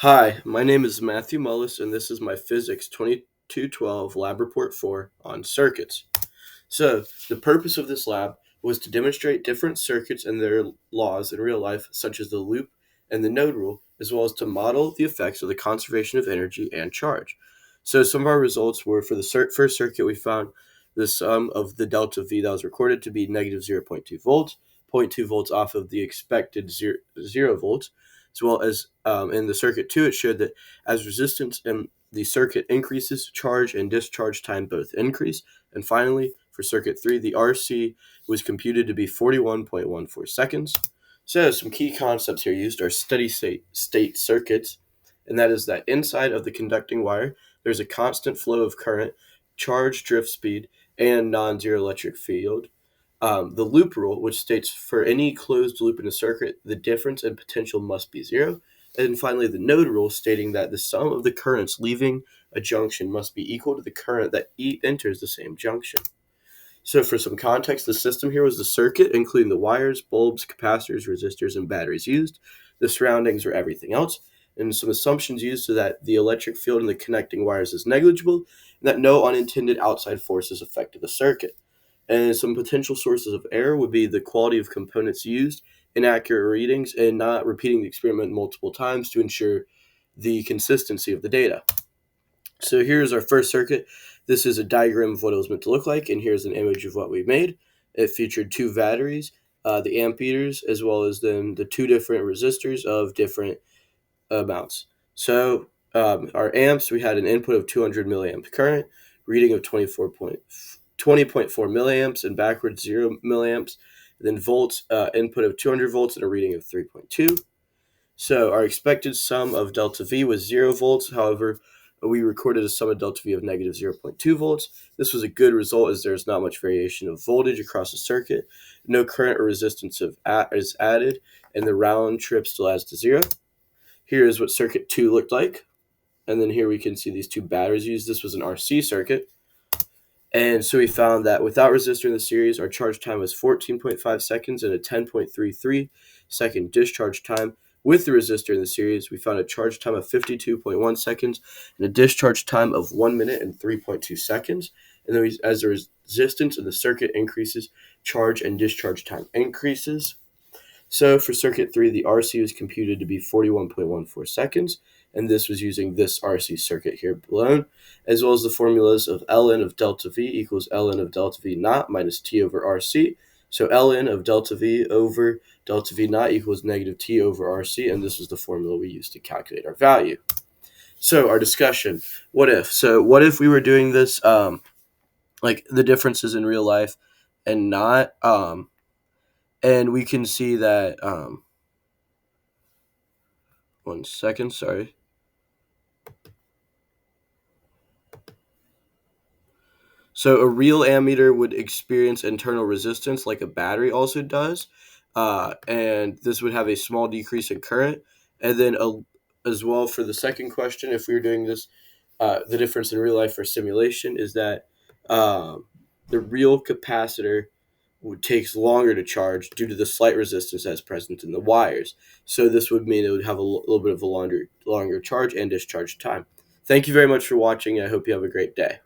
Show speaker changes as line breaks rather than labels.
Hi, my name is Matthew Mullis, and this is my Physics 2212 Lab Report 4 on circuits. So, the purpose of this lab was to demonstrate different circuits and their laws in real life, such as the loop and the node rule, as well as to model the effects of the conservation of energy and charge. So, some of our results were for the first circuit, we found the sum of the delta V that was recorded to be negative zero point 0.2 volts, zero point 0.2 volts off of the expected 0 volts, as well as in the circuit 2, it showed that as resistance in the circuit increases, charge and discharge time both increase. And finally, for circuit 3, the RC was computed to be 41.14 seconds. So some key concepts here used are steady state circuits, and that is that inside of the conducting wire, there's a constant flow of current, charge drift speed, and non-zero electric field. The loop rule, which states for any closed loop in a circuit, the difference in potential must be zero. And finally, the node rule, stating that the sum of the currents leaving a junction must be equal to the current that enters the same junction. So for some context, the system here was the circuit, including the wires, bulbs, capacitors, resistors, and batteries used. The surroundings were everything else. And some assumptions used so that the electric field in the connecting wires is negligible, and that no unintended outside forces affected the circuit. And some potential sources of error would be the quality of components used, inaccurate readings, and not repeating the experiment multiple times to ensure the consistency of the data. So here's our first circuit. This is a diagram of what it was meant to look like, and here's an image of what we made. It featured two batteries, the ammeters, as well as then the two different resistors of different amounts. So our amps, we had an input of 200 milliamp current, reading of 20.4 milliamps, and backwards 0 milliamps. Then volts, input of 200 volts and a reading of 3.2. So our expected sum of delta V was 0 volts. However, we recorded a sum of delta V of negative 0.2 volts. This was a good result as there's not much variation of voltage across the circuit. No current or resistance is added, and the round trip still adds to 0. Here is what circuit 2 looked like. And then here we can see these two batteries used. This was an RC circuit. And so we found that without resistor in the series, our charge time was 14.5 seconds and a 10.33 second discharge time. With the resistor in the series, we found a charge time of 52.1 seconds and a discharge time of 1 minute and 3.2 seconds. And then as the resistance in the circuit increases, charge and discharge time increases. So for circuit 3, the RC was computed to be 41.14 seconds, and this was using this RC circuit here below, as well as the formulas of ln of delta V equals ln of delta V naught minus T over RC. So ln of delta V over delta V naught equals negative T over RC, and this is the formula we used to calculate our value. So our discussion, what if? So what if we were doing this, like the differences in real life and not, and we can see that, 1 second, sorry. So a real ammeter would experience internal resistance like a battery also does, and this would have a small decrease in current. And then as well for the second question, if we were doing this, the difference in real life for simulation is that the real capacitor takes longer to charge due to the slight resistance that's present in the wires. So this would mean it would have a little bit of a longer charge and discharge time. Thank you very much for watching. I hope you have a great day.